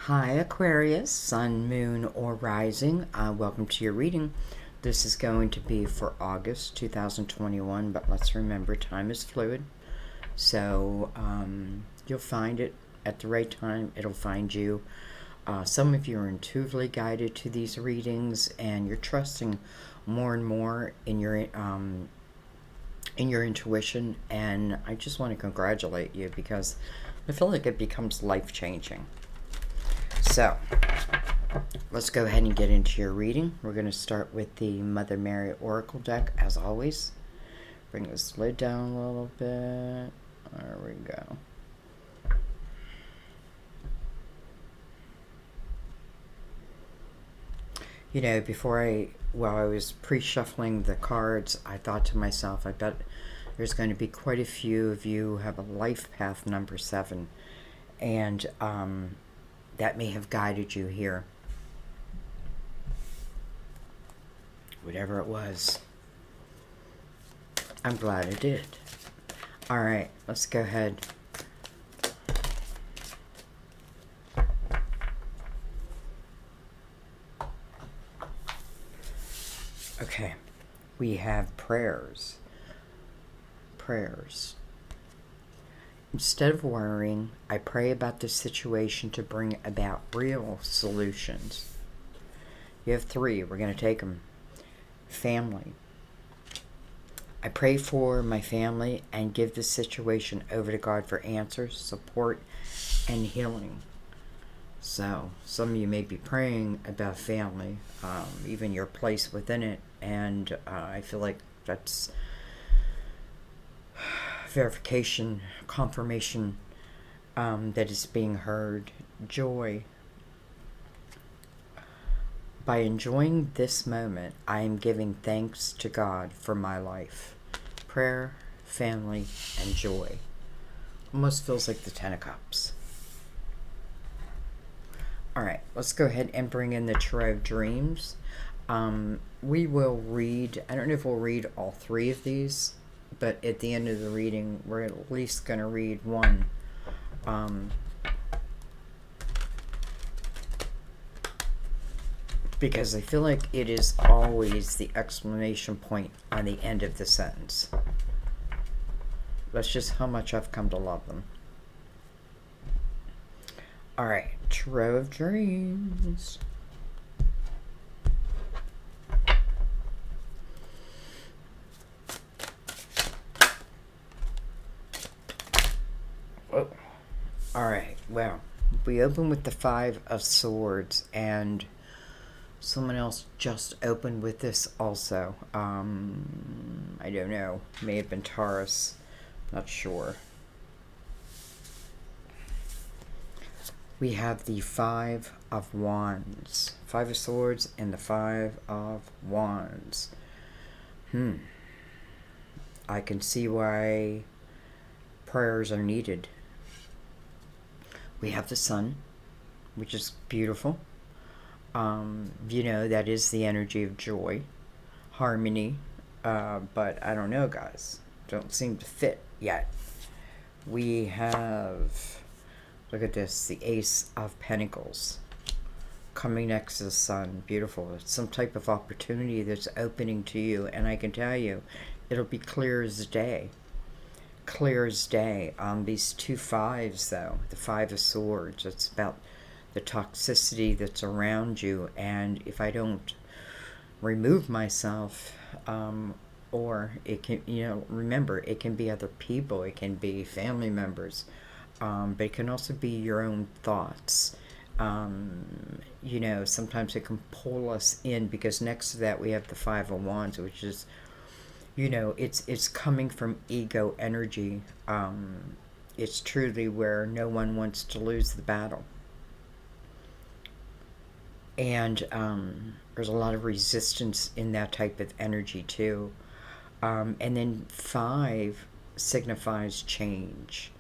Hi Aquarius, Sun, Moon, or Rising. Welcome to your reading. This is going to be for August 2021, but let's remember time is fluid. So you'll find it at the right time. It'll find you. Some of you are intuitively guided to these readings, and you're trusting more and more in your intuition. And I just want to congratulate you because I feel like it becomes life-changing. So, let's go ahead and get into your reading. We're going to start with the Mother Mary Oracle deck, as always. Bring this lid down a little bit. There we go. You know, while I was pre-shuffling the cards, I thought to myself, I bet there's going to be quite a few of you who have a life path number 7. And, that may have guided you here. Whatever it was. I'm glad it did. Alright, let's go ahead. Okay, we have prayers. Prayers. Instead of worrying, I pray about the situation to bring about real solutions. You have 3. We're going to take them. Family. I pray for my family and give the situation over to God for answers, support, and healing. So, some of you may be praying about family, even your place within it, and I feel like that's verification, confirmation that is being heard. Joy. By enjoying this moment, I am giving thanks to God for my life. Prayer, family, and joy. Almost feels like the 10 of Cups. Alright, let's go ahead and bring in the Tarot of Dreams. We will read, I don't know if we'll read all 3 of these, but at the end of the reading, we're at least going to read one. Because I feel like it is always the exclamation point on the end of the sentence. That's just how much I've come to love them. Alright, Tarot of Dreams. Oh. Alright, well, we open with the 5 of Swords, and someone else just opened with this also. I don't know. May have been Taurus. Not sure. We have the 5 of Wands. 5 of Swords and the 5 of Wands. I can see why prayers are needed. We have the Sun, which is beautiful. You know, that is the energy of joy, harmony, but I don't know, guys. Don't seem to fit yet. We have, look at this, the Ace of Pentacles coming next to the Sun. Beautiful. It's some type of opportunity that's opening to you, and I can tell you, it'll be clear as day. Clear as day. These 2 5s, though, the 5 of Swords, it's about the toxicity that's around you, and if I don't remove myself, or it can, you know, remember, it can be other people, it can be family members, but it can also be your own thoughts. You know, sometimes it can pull us in, because next to that we have the 5 of Wands, which is, you know, it's coming from ego energy. It's truly where no one wants to lose the battle. And there's a lot of resistance in that type of energy too. And then 5 signifies change.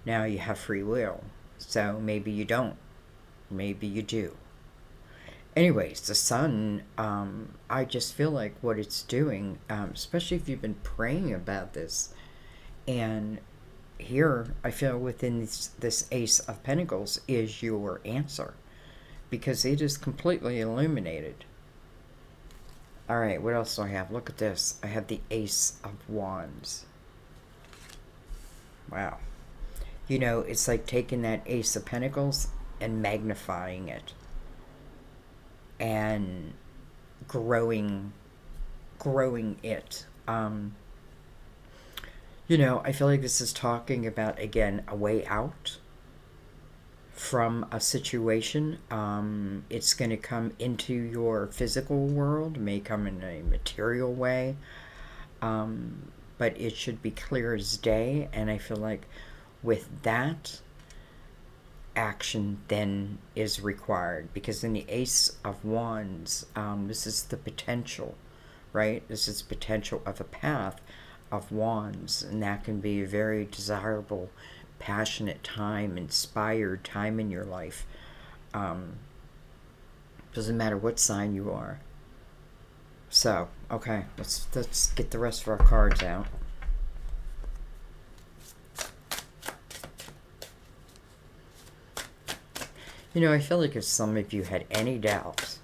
Now you have free will, so maybe you don't, maybe you do. Anyways, the Sun, I just feel like what it's doing, especially if you've been praying about this, and here I feel within this Ace of Pentacles is your answer, because it is completely illuminated. All right, what else do I have? Look at this. I have the Ace of Wands. Wow. You know, it's like taking that Ace of Pentacles and magnifying it and growing it. You know, I feel like this is talking about, again, a way out from a situation. It's going to come into your physical world, may come in a material way, but it should be clear as day. And I feel like with that, action then is required, because in the Ace of Wands, this is the potential, right? This is potential of a path of wands, and that can be a very desirable, passionate time, inspired time in your life. Doesn't matter what sign you are. So, okay, let's get the rest of our cards out. You know, I feel like if some of you had any doubts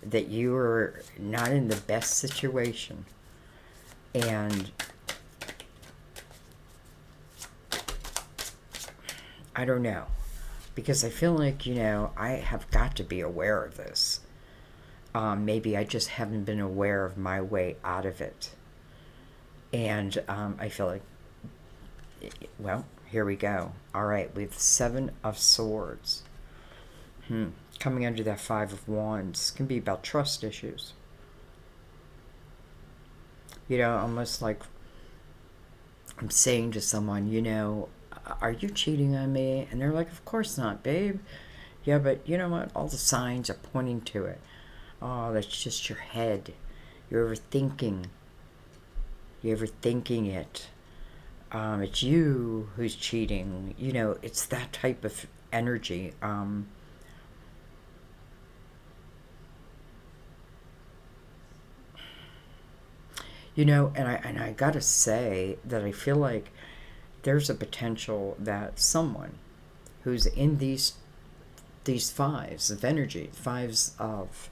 that you were not in the best situation, and I don't know, because I feel like, you know, I have got to be aware of this. Maybe I just haven't been aware of my way out of it. And I feel like, well, here we go. All right, we have the Seven of Swords. Coming under that Five of Wands can be about trust issues. You know, almost like I'm saying to someone, you know, are you cheating on me? And they're like, of course not, babe. Yeah, but you know what? All the signs are pointing to it. Oh, that's just your head. You're overthinking. You're overthinking it. It's you who's cheating. You know, it's that type of energy. You know, and I gotta say that I feel like there's a potential that someone who's in these fives of energy, fives of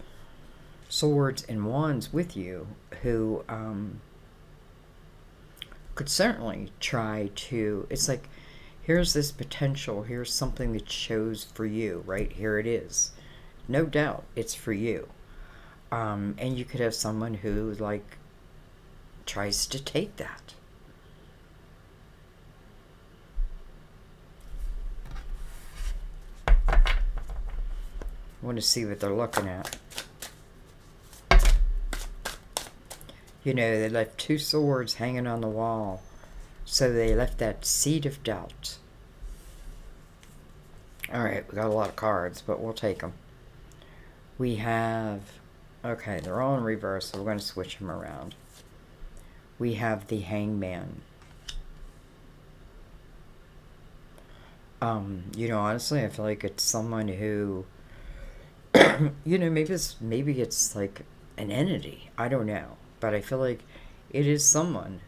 swords and wands with you, who could certainly try to, it's like, here's this potential, here's something that shows for you, right? Here it is. No doubt it's for you. And you could have someone who, like, tries to take that. I want to see what they're looking at. You know, they left two swords hanging on the wall. So they left that seed of doubt. Alright, we got a lot of cards, but we'll take them. We have... Okay, they're all in reverse, so we're going to switch them around. We have the Hangman. You know, honestly, I feel like it's someone who, you know, maybe it's like an entity. I don't know, but I feel like it is someone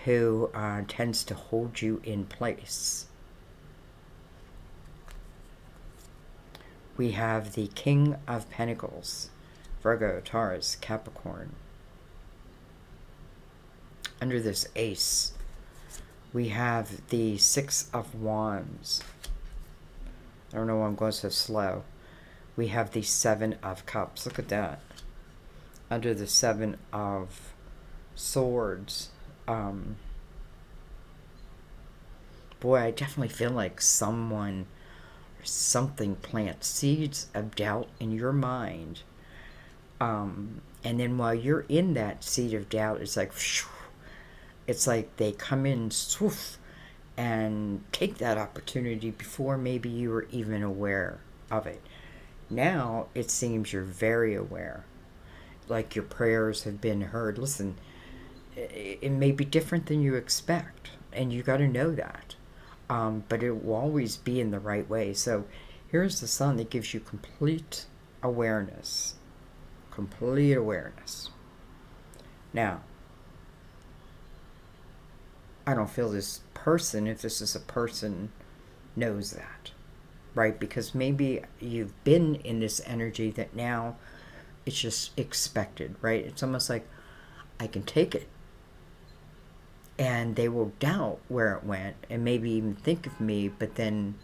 who tends to hold you in place. We have the King of Pentacles, Virgo, Taurus, Capricorn. Under this Ace, we have the Six of Wands. I don't know why I'm going so slow. We have the Seven of Cups. Look at that. Under the Seven of Swords. Boy, I definitely feel like someone or something plants seeds of doubt in your mind. And then while you're in that seed of doubt, it's like... It's like they come in swoof and take that opportunity before maybe you were even aware of it. Now it seems you're very aware, like your prayers have been heard. Listen, it may be different than you expect, and you got to know that, but it will always be in the right way. So here's the Sun that gives you complete awareness. Complete awareness. Now, I don't feel this person, if this is a person, knows that, right? Because maybe you've been in this energy that now it's just expected, right? It's almost like, I can take it. And they will doubt where it went and maybe even think of me, but then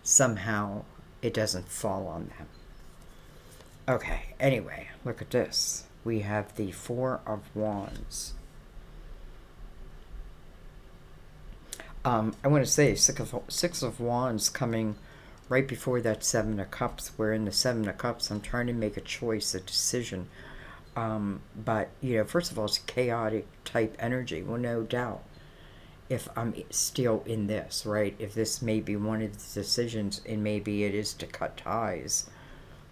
somehow it doesn't fall on them. Okay, anyway, look at this. We have the Four of Wands. I want to say Six of Wands coming right before that Seven of Cups. Where in the Seven of Cups, I'm trying to make a choice, a decision. But, first of all, it's chaotic type energy. Well, no doubt. If I'm still in this, right? If this may be one of the decisions, and maybe it is to cut ties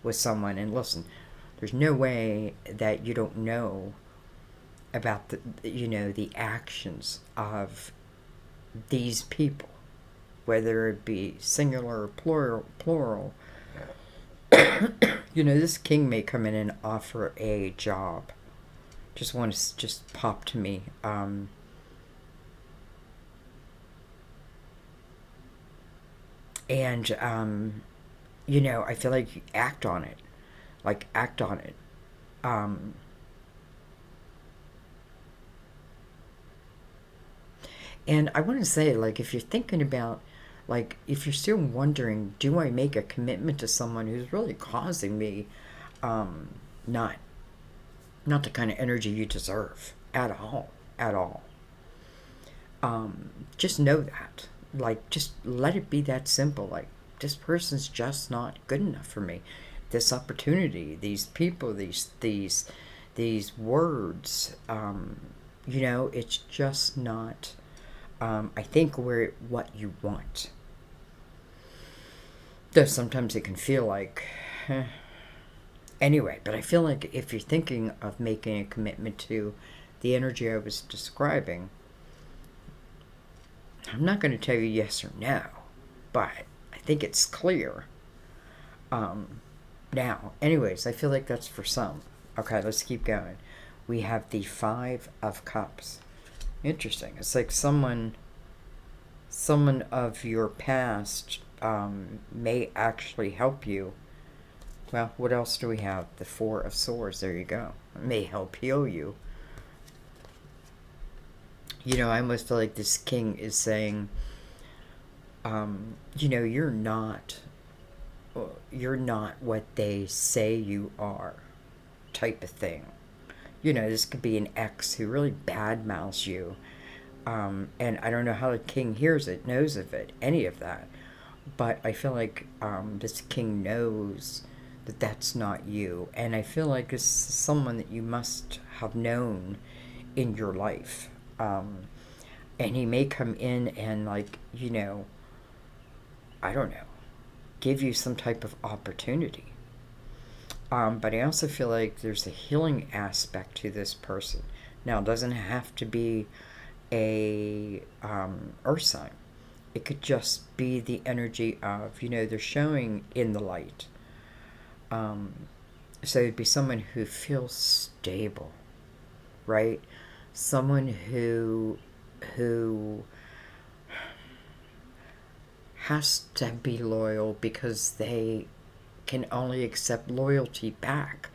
with someone. And listen, there's no way that you don't know about the actions of these people, whether it be singular or plural. This king may come in and offer a job. Just pop to me. And I feel like you act on it. Like, act on it. And I want to say, like, if you're thinking about, like, if you're still wondering, do I make a commitment to someone who's really causing me not the kind of energy you deserve at all, at all. Just know that. Like, just let it be that simple. Like, this person's just not good enough for me. This opportunity, these people, these words, it's just not, I think, what you want. Though sometimes it can feel like, anyway, but I feel like if you're thinking of making a commitment to the energy I was describing, I'm not going to tell you yes or no, but I think it's clear. Now, anyways, I feel like that's for some. Okay, let's keep going. We have the Five of Cups. Interesting. It's like someone of your past may actually help you. Well, what else do we have? The Four of Swords. There you go. It may help heal you. I almost feel like this king is saying, you're not what they say you are, type of thing. This could be an ex who really badmouths you. And I don't know how the king hears it, knows of it, any of that. But I feel like this king knows that that's not you. And I feel like this is someone that you must have known in your life. And he may come in and, like, I don't know, give you some type of opportunity. But I also feel like there's a healing aspect to this person. Now, it doesn't have to be a earth sign. It could just be the energy of, they're showing in the light. So it'd be someone who feels stable, right? Someone who has to be loyal because they can only accept loyalty back,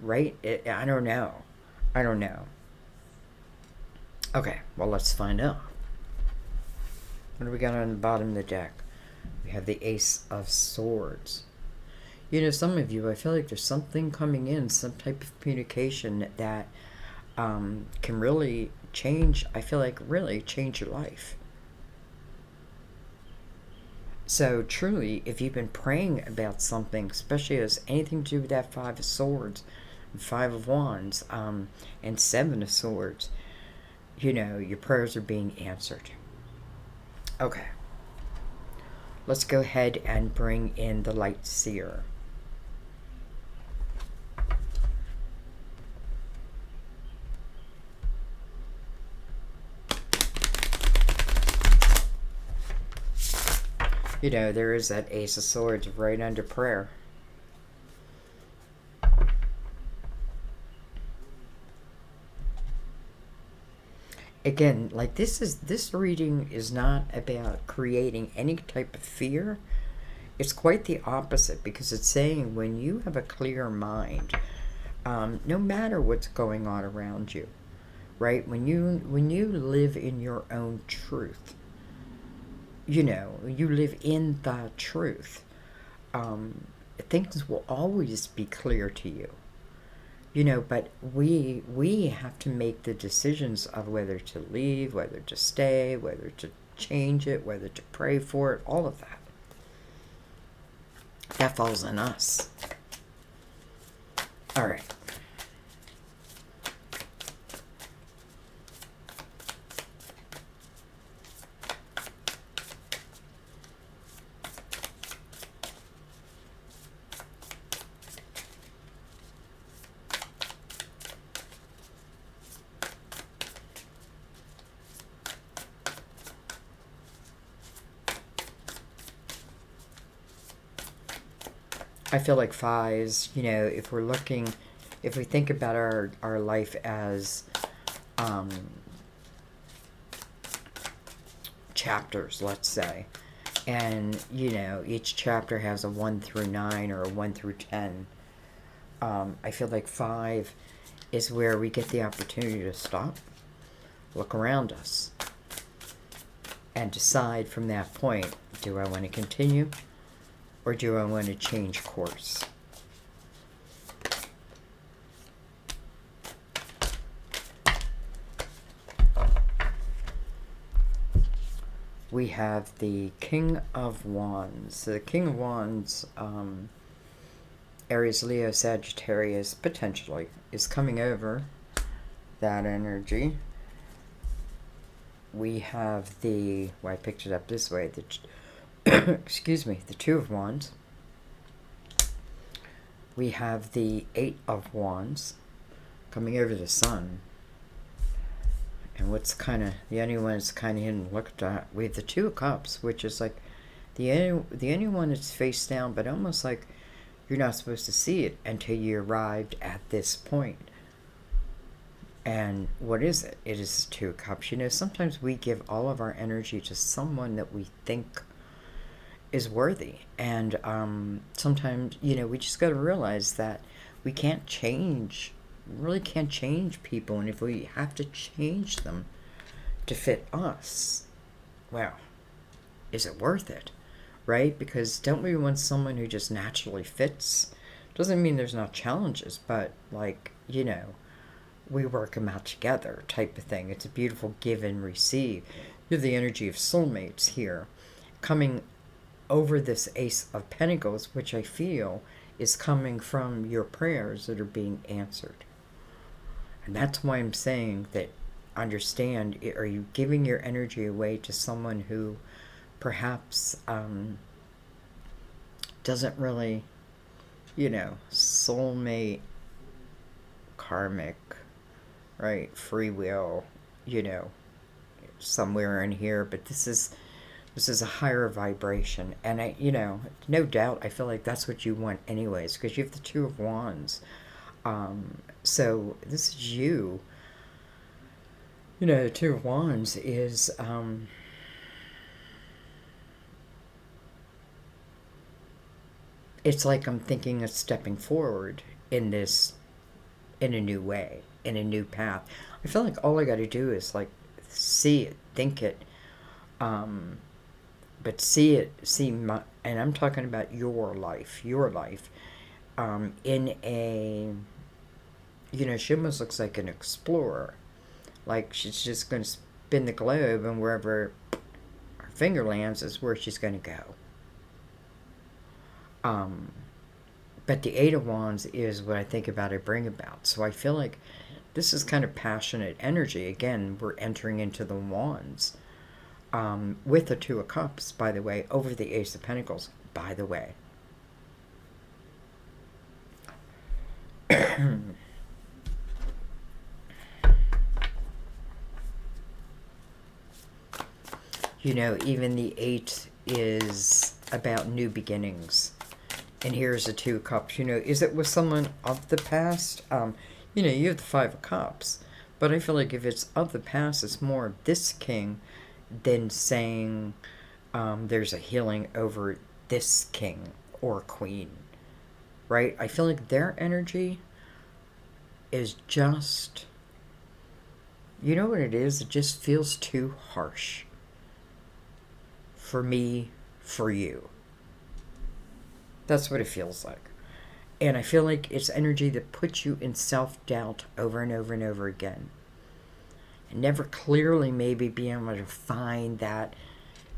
right? I don't know. Okay, well, let's find out. What do we got on the bottom of the deck? We have the Ace of Swords. Some of you, I feel like there's something coming in, some type of communication that can really change, I feel like, really change your life. So truly, if you've been praying about something, especially as anything to do with that Five of Swords, Five of Wands, and Seven of Swords, your prayers are being answered. Okay. Let's go ahead and bring in the Light Seer. There is that Ace of Swords right under prayer. again, like this reading is not about creating any type of fear. It's quite the opposite, because it's saying when you have a clear mind, no matter what's going on around you, right? When you live in your own truth, you live in the truth. Things will always be clear to you. But we have to make the decisions of whether to leave, whether to stay, whether to change it, whether to pray for it, all of that. That falls on us. All right. I feel like fives, if we think about our life as chapters, let's say, and, each chapter has a 1 through 9 or a 1 through 10, I feel like 5 is where we get the opportunity to stop, look around us, and decide from that point, do I want to continue? Or do I want to change course? We have the King of Wands. So the King of Wands, Aries, Leo, Sagittarius, potentially, is coming over that energy. We have I picked it up this way, excuse me, the Two of Wands. We have the Eight of Wands coming over the Sun. And what's the only one that's kind of hidden looked at, we have the Two of Cups, which is like the only one that's face down, but almost like you're not supposed to see it until you arrived at this point. And what is it? It is the Two of Cups. Sometimes we give all of our energy to someone that we think is worthy, and sometimes we just got to realize that we really can't change people, and if we have to change them to fit us, well, is it worth it, right? Because don't we want someone who just naturally fits? Doesn't mean there's not challenges, but we work them out together type of thing. It's a beautiful give and receive. You have the energy of soulmates here coming over this Ace of Pentacles, which I feel is coming from your prayers that are being answered. And that's why I'm saying that, understand, are you giving your energy away to someone who perhaps doesn't really, soulmate, karmic, right, free will, somewhere in here, but this is a higher vibration, and no doubt, I feel like that's what you want anyways, because you have the Two of Wands. So this is you. The Two of Wands is it's like I'm thinking of stepping forward in a new way, in a new path. I feel like all I got to do is like see it, think it, but and I'm talking about your life, in a, she almost looks like an explorer, like she's just going to spin the globe, and wherever her finger lands is where she's going to go. But the Eight of Wands is what I think about, I bring about. So I feel like this is kind of passionate energy. Again, we're entering into the Wands. With the Two of Cups, by the way, over the Ace of Pentacles, by the way. Even the 8 is about new beginnings. And here's the Two of Cups. Is it with someone of the past? You have the Five of Cups. But I feel like if it's of the past, it's more of this king than saying there's a healing over this king or queen, right? I feel like their energy is just, you know what it is? It just feels too harsh for me, for you. That's what it feels like. And I feel like it's energy that puts you in self-doubt over and over and over again. And never clearly maybe being able to find that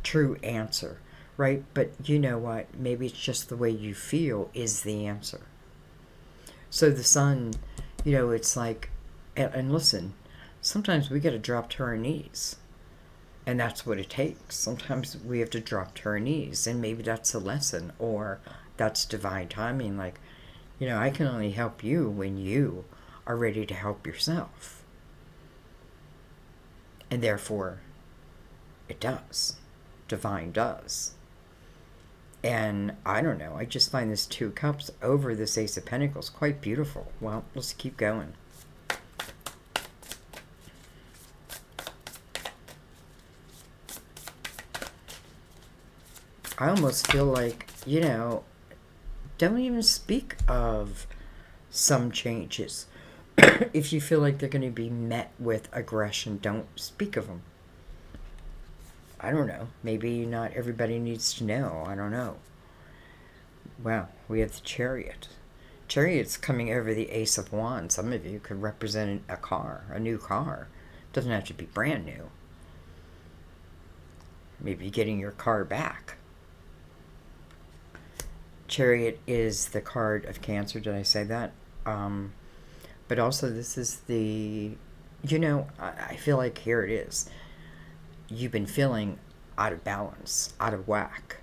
true answer, right? But you know what? Maybe it's just the way you feel is the answer. So the sun, it's like, and listen, sometimes we got to drop to our knees. And that's what it takes. Sometimes we have to drop to our knees. And maybe that's a lesson, or that's divine timing. Like, I can only help you when you are ready to help yourself. And therefore, it does. Divine does. And I don't know, I just find this Two of Cups over this Ace of Pentacles quite beautiful. Well, let's keep going. I almost feel like, don't even speak of some changes. If you feel like they're going to be met with aggression, don't speak of them. I don't know. Maybe not everybody needs to know. I don't know. Well, we have the Chariot. Chariot's coming over the Ace of Wands. Some of you could represent a car, a new car. It doesn't have to be brand new. Maybe getting your car back. Chariot is the card of Cancer. Did I say that? But also this is the, I feel like here it is. You've been feeling out of balance, out of whack.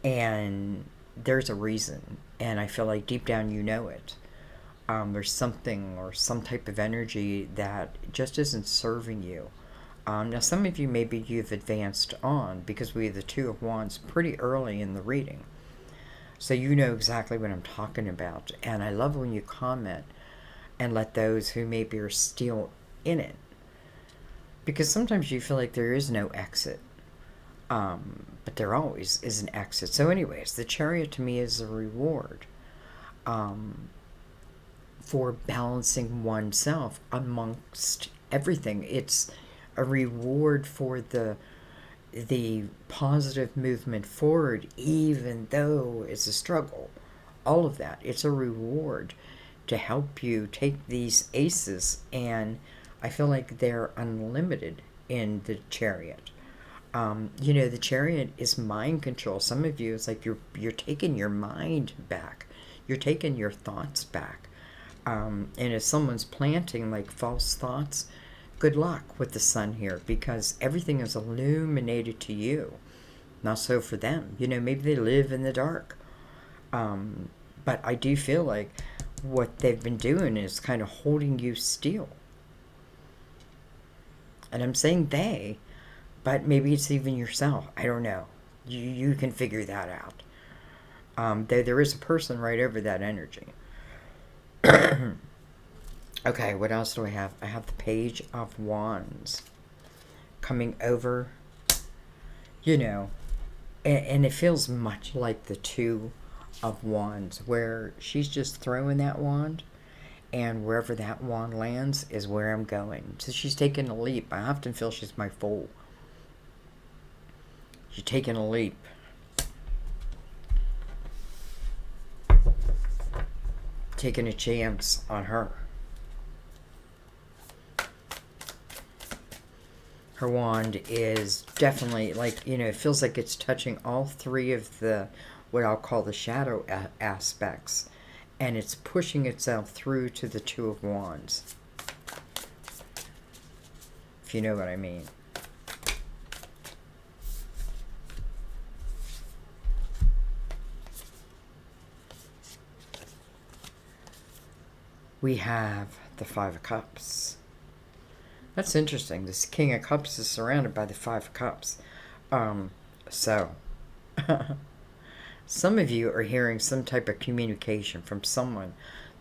And there's a reason. And I feel like deep down you know it. There's something or some type of energy that just isn't serving you. Now some of you, maybe you've advanced on because we have the Two of Wands pretty early in the reading. So you know exactly what I'm talking about. And I love when you comment and let those who maybe are still in it. Because sometimes you feel like there is no exit. But there always is an exit. So anyways, the Chariot to me is a reward for balancing oneself amongst everything. It's a reward for the positive movement forward, even though it's a struggle. All of that. It's a reward to help you take these aces, and I feel like they're unlimited in the Chariot. The Chariot is mind control. Some of you, it's like you're taking your mind back. You're taking your thoughts back. And if someone's planting like false thoughts, good luck with the sun here, because everything is illuminated to you. Not so for them. Maybe they live in the dark. But I do feel like what they've been doing is kind of holding you still. And I'm saying they, but maybe it's even yourself. I don't know. You can figure that out. There is a person right over that energy. Okay, what else do I have? I have the Page of Wands coming over, and it feels much like the Two of Wands, where she's just throwing that wand, and wherever that wand lands is where I'm going. So she's taking a leap. I often feel she's my fool. She's taking a leap. Taking a chance on her. Her wand is definitely like, it feels like it's touching all three of the, what I'll call the shadow aspects. And it's pushing itself through to the Two of Wands. If you know what I mean. We have the Five of Cups. That's interesting. This King of Cups is surrounded by the Five of Cups. So, some of you are hearing some type of communication from someone.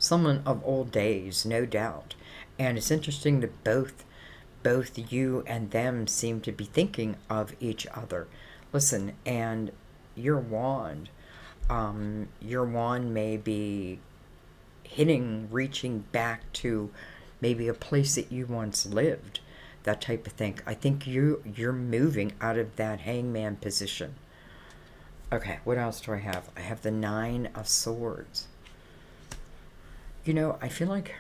someone of old days, no doubt. And it's interesting that both you and them seem to be thinking of each other. Listen, and your wand, your wand may be reaching back to maybe a place that you once lived, that type of thing. I think you're moving out of that hangman position. Okay, what else do I have? I have the Nine of Swords. You know, I feel like,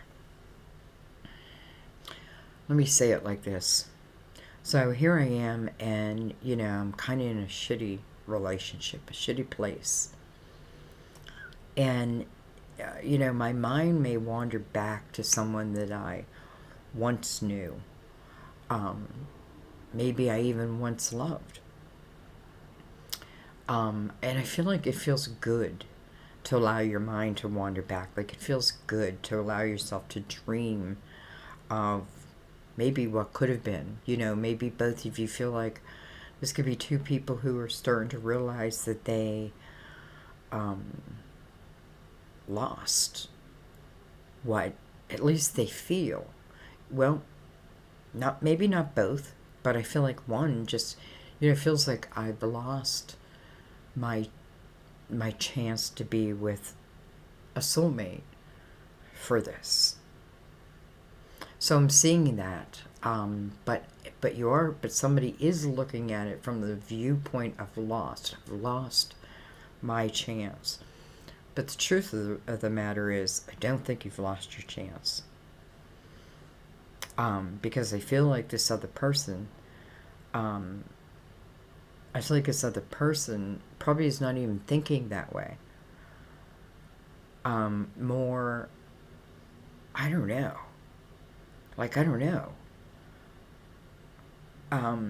let me say it like this. So here I am, and, you know, I'm kind of in a shitty relationship, a shitty place. And, you know, my mind may wander back to someone that I once knew. Maybe I even once loved. And I feel like it feels good to allow your mind to wander back. Like, it feels good to allow yourself to dream of maybe what could have been. You know, maybe both of you feel like this could be two people who are starting to realize that they lost what at least they feel. Well, maybe not both, but I feel like one just, you know, feels like I've lost my chance to be with a soulmate for this. So I'm seeing that, but somebody is looking at it from the viewpoint of lost. I've lost my chance. But the truth of the matter is, I don't think you've lost your chance. Because I feel like this other person, probably is not even thinking that way. More, I don't know. Like, I don't know. Are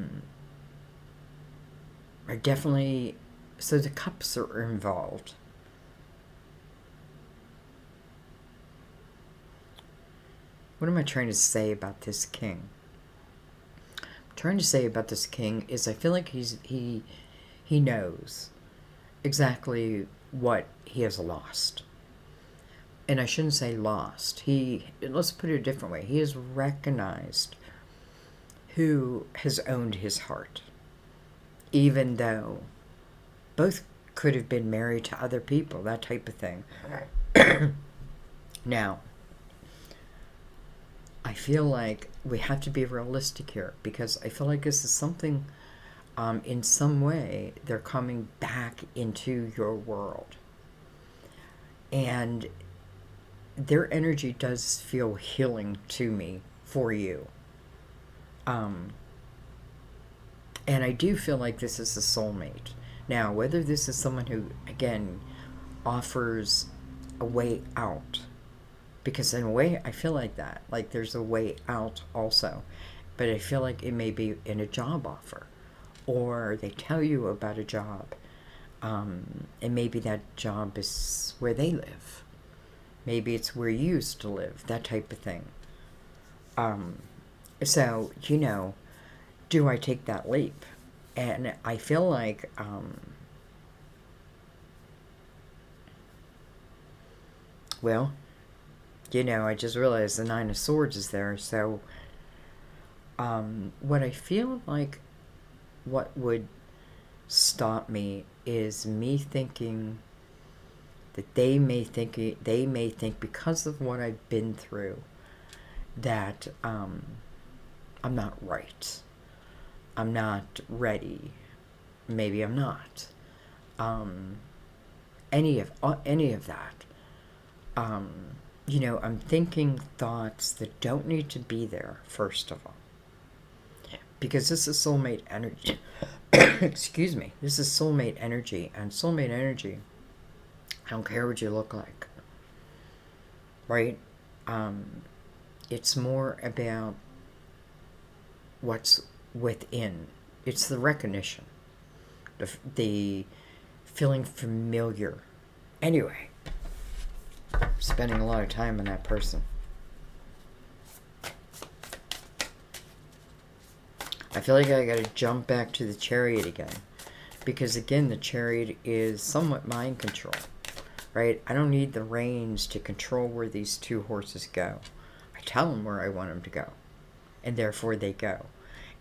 definitely, so the cups are involved. What am I trying to say about this king? What I'm trying to say about this king is I feel like he knows exactly what he has lost. And I shouldn't say lost. Let's put it a different way. He has recognized who has owned his heart. Even though both could have been married to other people, that type of thing. Now, I feel like we have to be realistic here, because I feel like this is something, in some way, they're coming back into your world. And their energy does feel healing to me for you. And I do feel like this is a soulmate. Now, whether this is someone who, again, offers a way out, because in a way, I feel like that. Like, there's a way out also. But I feel like it may be in a job offer. Or they tell you about a job. And maybe that job is where they live. Maybe it's where you used to live. That type of thing. So, you know, do I take that leap? And I feel like... well... you know, I just realized the Nine of Swords is there, so what I feel like what would stop me is me thinking that they may think because of what I've been through that I'm not right. I'm not ready. Maybe I'm not. Any of that. You know, I'm thinking thoughts that don't need to be there, first of all. Because this is soulmate energy. Excuse me. This is soulmate energy. And soulmate energy, I don't care what you look like. Right? It's more about what's within. It's the recognition. The feeling familiar. Anyway. Spending a lot of time on that person. I feel like I gotta jump back to the Chariot again. Because again, the Chariot is somewhat mind control. right? I don't need the reins to control where these two horses go. I tell them where I want them to go, and therefore they go.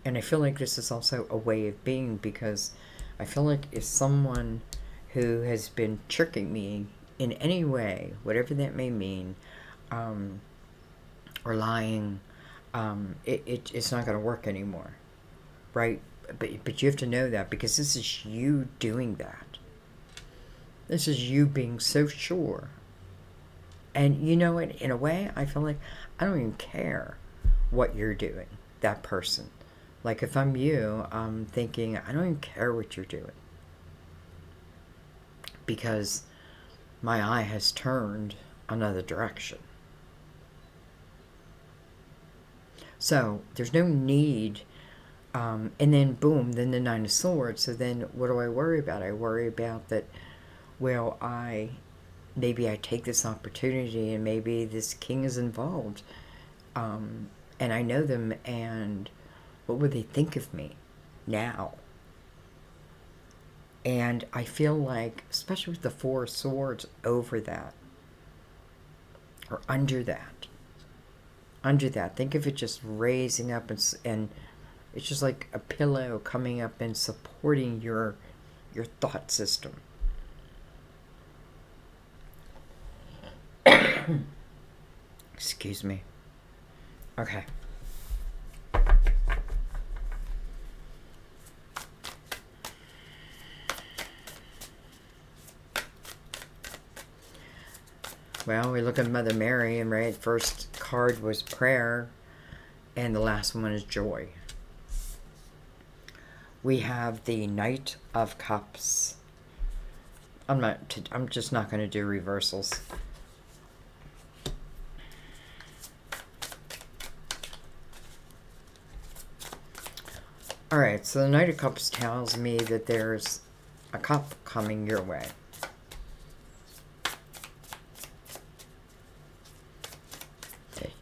And I feel like this is also a way of being, because I feel like if someone who has been tricking me in any way, whatever that may mean, or lying, it's not going to work anymore, right? But you have to know that, because this is you doing that. This is you being so sure. And you know what? In a way, I feel like I don't even care what you're doing, that person. Like if I'm you, I'm thinking, I don't even care what you're doing. Because my eye has turned another direction. So there's no need. And then boom, then the Nine of Swords. So then what do I worry about? I worry about that, well, maybe I take this opportunity and maybe this king is involved. And I know them, and what would they think of me now? And I feel like, especially with the Four of Swords over that, or under that, think of it just raising up, and it's just like a pillow coming up and supporting your thought system. Excuse me. Okay. Well, we look at Mother Mary, and right, first card was prayer, and the last one is joy. We have the Knight of Cups. I'm just not going to do reversals. Alright, so the Knight of Cups tells me that there's a cup coming your way.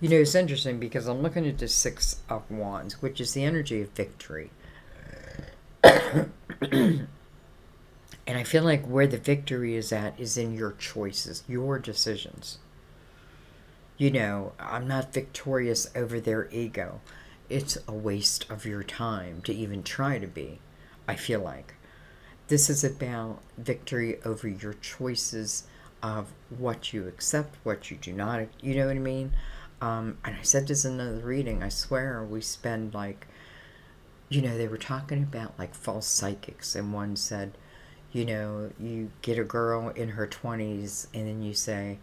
You know, it's interesting because I'm looking at the Six of Wands, which is the energy of victory. And I feel like where the victory is at is in your choices, your decisions. You know, I'm not victorious over their ego. It's a waste of your time to even try to be, I feel like. This is about victory over your choices of what you accept, what you do not, you know what I mean? And I said this in another reading, I swear we spend like, you know, they were talking about like false psychics, and one said, you know, you get a girl in her 20s and then you say,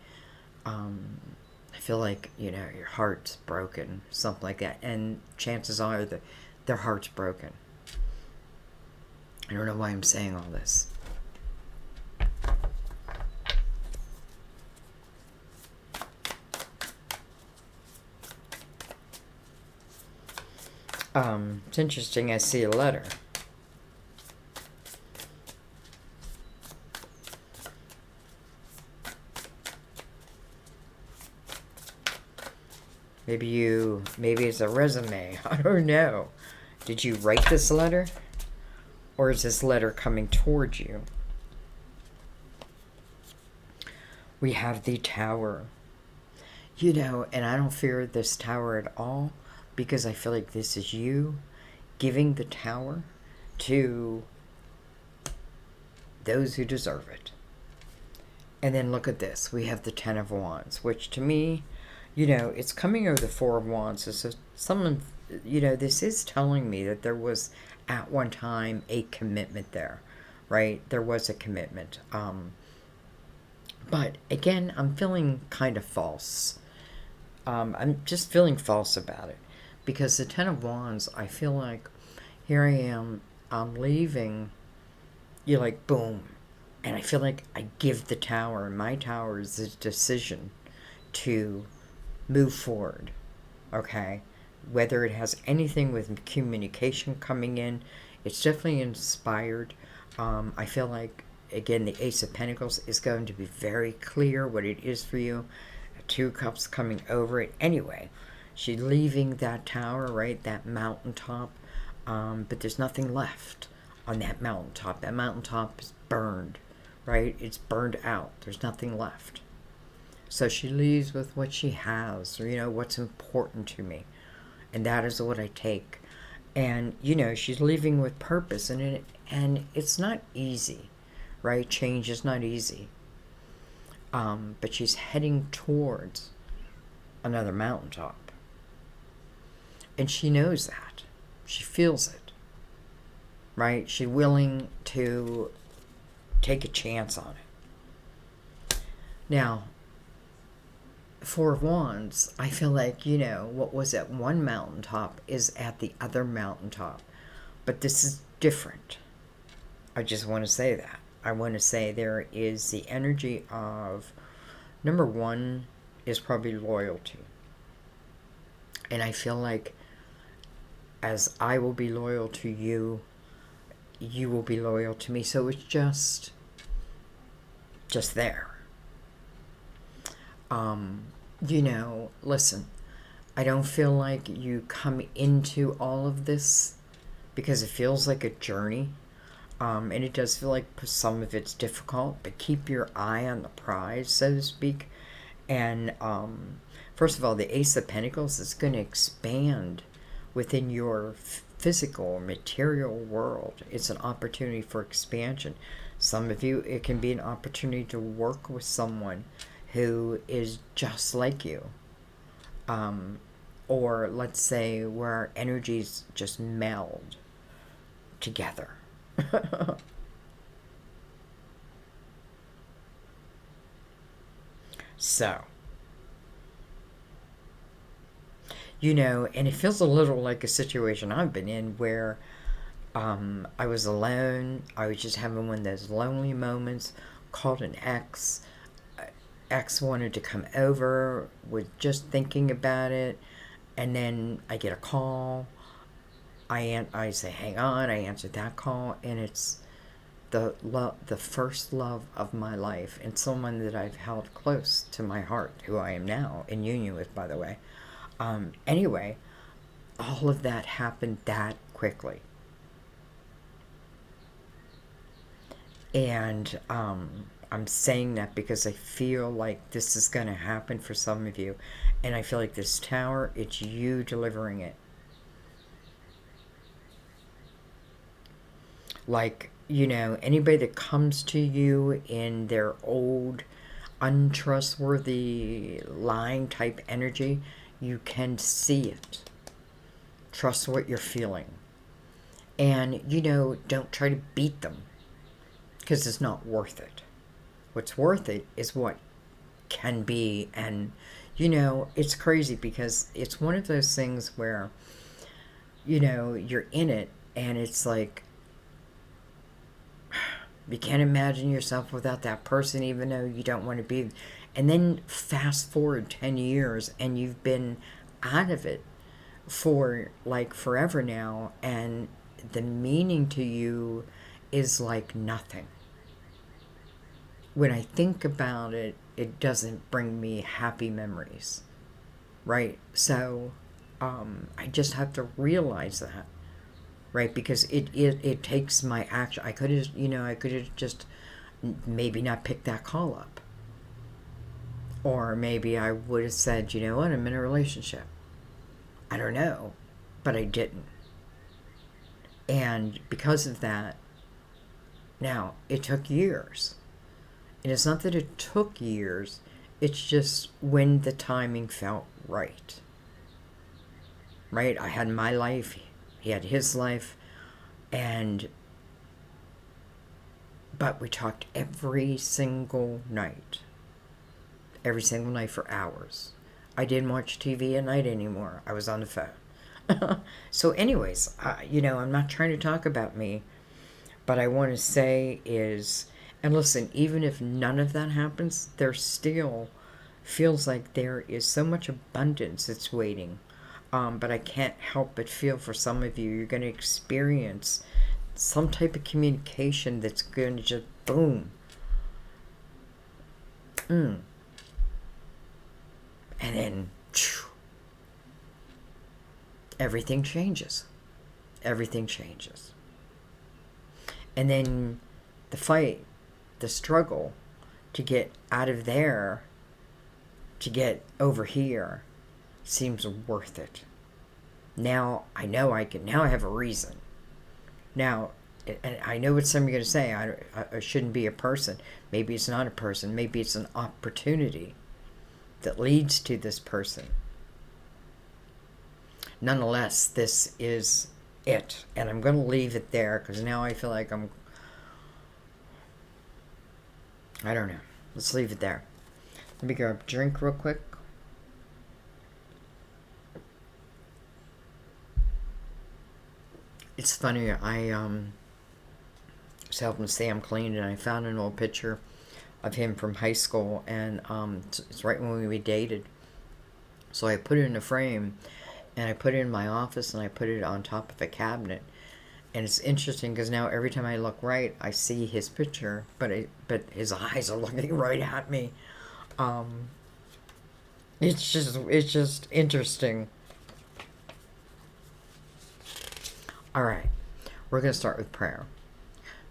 I feel like, you know, your heart's broken, something like that. And chances are that their heart's broken. I don't know why I'm saying all this. It's interesting, I see a letter. Maybe it's a resume. I don't know. Did you write this letter? Or is this letter coming towards you? We have the Tower. You know, and I don't fear this Tower at all, because I feel like this is you giving the Tower to those who deserve it. And then look at this. We have the Ten of Wands, which to me, you know, it's coming over the Four of Wands. So someone, you know, this is telling me that there was at one time a commitment there, right? There was a commitment. But again, I'm feeling kind of false. I'm just feeling false about it. Because the Ten of Wands, I feel like here I am, I'm leaving, you're like, boom. And I feel like I give the Tower, and my Tower is the decision to move forward, okay? Whether it has anything with communication coming in, it's definitely inspired. I feel like, again, the Ace of Pentacles is going to be very clear what it is for you. Two of Cups coming over it. Anyway, she's leaving that Tower, right? That mountaintop. But there's nothing left on that mountaintop. That mountaintop is burned, right? It's burned out. There's nothing left. So she leaves with what she has, or, what's important to me. And that is what I take. And, she's leaving with purpose. And it's not easy, right? Change is not easy. But she's heading towards another mountaintop. And she knows that. She feels it, right? She's willing to take a chance on it. Now, Four of Wands, I feel like, what was at one mountaintop is at the other mountaintop. But this is different. I just want to say that. I want to say there is the energy of, number one is probably loyalty. And I feel like as I will be loyal to you, you will be loyal to me. So it's just there. Listen, I don't feel like you come into all of this because it feels like a journey. And it does feel like some of it's difficult, but keep your eye on the prize, so to speak. And first of all, the Ace of Pentacles is going to expand within your physical, material world. It's an opportunity for expansion. Some of you, it can be an opportunity to work with someone who is just like you. Or let's say where our energies just meld together. So, and it feels a little like a situation I've been in where I was alone. I was just having one of those lonely moments, called an ex. Ex wanted to come over, was just thinking about it, and then I get a call. I say, hang on, I answered that call, and it's the first love of my life, and someone that I've held close to my heart, who I am now in union with, by the way. Anyway, all of that happened that quickly. And I'm saying that because I feel like this is going to happen for some of you. And I feel like this Tower, it's you delivering it. Like, anybody that comes to you in their old, untrustworthy, lying type energy, you can see it. Trust what you're feeling. And, don't try to beat them, because it's not worth it. What's worth it is what can be. And, it's crazy because it's one of those things where, you're in it and it's like, you can't imagine yourself without that person, even though you don't want to be. And then fast forward 10 years and you've been out of it for like forever now. And the meaning to you is like nothing. When I think about it, it doesn't bring me happy memories, right? So I just have to realize that, right? Because it takes my action. I could have just maybe not picked that call up. Or maybe I would have said, you know what, I'm in a relationship. I don't know, but I didn't. And because of that, now, it took years. And it's not that it took years, it's just when the timing felt right. Right? I had my life, he had his life, but we talked every single night for hours. I didn't watch TV at night anymore. I was on the phone. So anyways, I'm not trying to talk about me, but I want to say is, and listen, even if none of that happens, there still feels like there is so much abundance that's waiting. But I can't help but feel for some of you, you're going to experience some type of communication that's going to just boom. And then everything changes. Everything changes. And then the fight the struggle to get out of there to get over here seems worth it. Now I know now I have a reason. Now, and I know what some of you are going to say, I shouldn't be a person. Maybe it's not a person. Maybe it's an opportunity that leads to this person. Nonetheless, this is it. And I'm going to leave it there because now I feel like I don't know. Let's leave it there. Let me grab a drink real quick. It's funny, I was helping Sam clean and I found an old picture of him from high school, and it's right when we dated. So I put it in a frame and I put it in my office and I put it on top of a cabinet. And it's interesting because now every time I look right, I see his picture, but his eyes are looking right at me. It's just interesting. All right, we're going to start with prayer.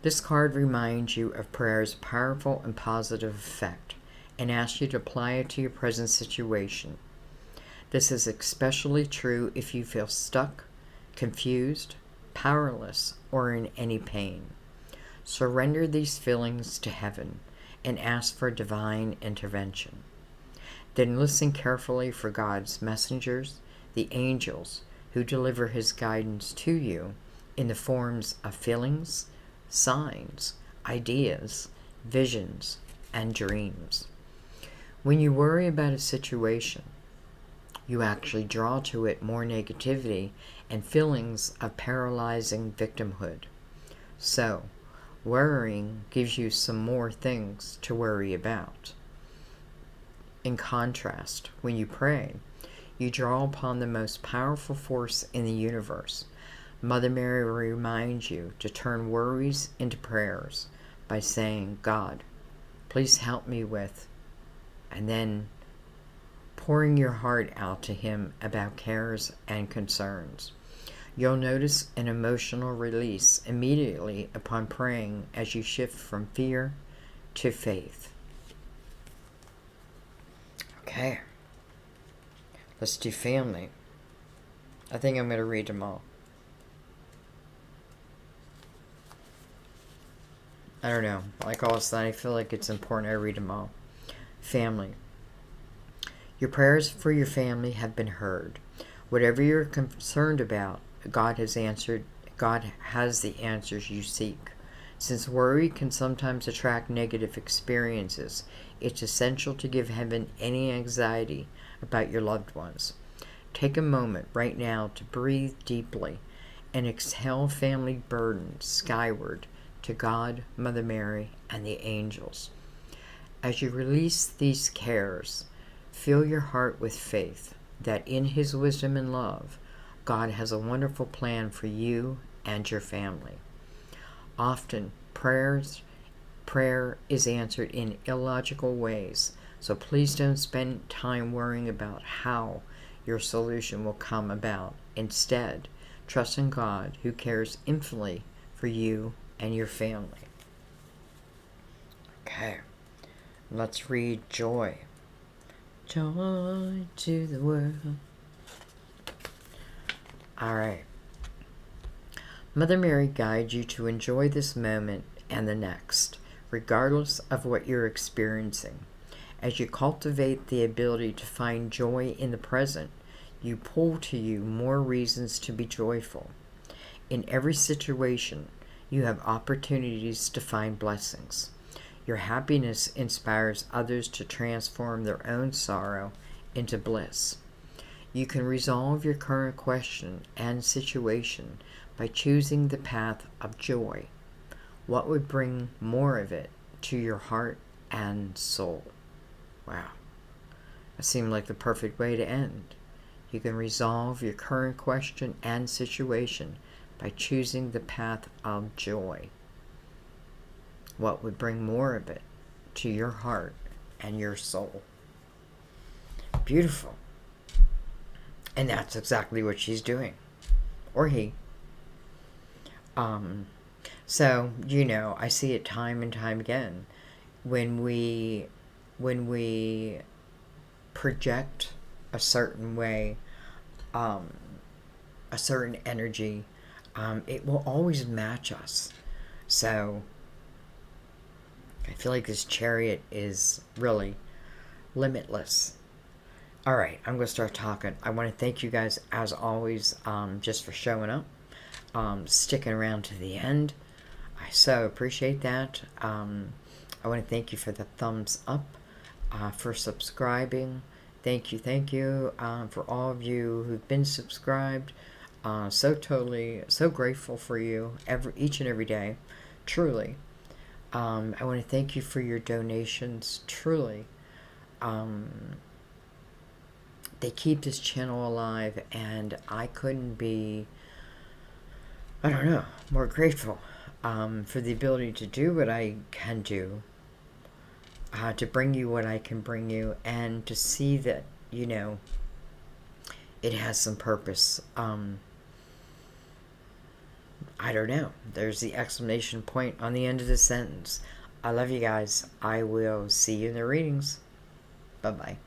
This card reminds you of prayer's powerful and positive effect and asks you to apply it to your present situation. This is especially true if you feel stuck, confused, powerless, or in any pain. Surrender these feelings to heaven and ask for divine intervention. Then listen carefully for God's messengers, the angels, who deliver his guidance to you in the forms of feelings, signs, ideas, visions, and dreams. When you worry about a situation, you actually draw to it more negativity and feelings of paralyzing victimhood. So, worrying gives you some more things to worry about. In contrast, when you pray, you draw upon the most powerful force in the universe. Mother Mary reminds you to turn worries into prayers by saying, God, please help me with, and then pouring your heart out to him about cares and concerns. You'll notice an emotional release immediately upon praying as you shift from fear to faith. Okay. Let's do family. I think I'm going to read them all. I don't know. Like all of a sudden, I feel like it's important I read them all. Family. Your prayers for your family have been heard. Whatever you're concerned about, God has answered. God has the answers you seek. Since worry can sometimes attract negative experiences, it's essential to give heaven any anxiety about your loved ones. Take a moment right now to breathe deeply and exhale family burdens skyward to God, Mother Mary, and the angels. As you release these cares, fill your heart with faith that in his wisdom and love, God has a wonderful plan for you and your family. Often, prayer is answered in illogical ways, so please don't spend time worrying about how your solution will come about. Instead, trust in God, who cares infinitely for you and your family. Okay, let's read joy. Joy to the world. All right. Mother Mary guides you to enjoy this moment and the next, regardless of what you're experiencing. As you cultivate the ability to find joy in the present, you pull to you more reasons to be joyful. In every situation, you have opportunities to find blessings. Your happiness inspires others to transform their own sorrow into bliss. You can resolve your current question and situation by choosing the path of joy. What would bring more of it to your heart and soul? Wow. That seemed like the perfect way to end. You can resolve your current question and situation by choosing the path of joy. What would bring more of it to your heart and your soul? Beautiful. And that's exactly what she's doing. Or he. So, you know, I see it time and time again. When we project a certain way, um, a certain energy, it will always match us. So I feel like this chariot is really limitless. All right, I'm going to start talking. I want to thank you guys, as always, just for showing up, sticking around to the end. I so appreciate that. I want to thank you for the thumbs up, for subscribing. Thank you for all of you who've been subscribed. So grateful for you each and every day, truly. I want to thank you for your donations, truly. They keep this channel alive, and I couldn't be, I don't know, more grateful for the ability to do what I can do, to bring you what I can bring you, and to see that, you know, it has some purpose. I don't know. There's the exclamation point on the end of the sentence. I love you guys. I will see you in the readings. Bye-bye.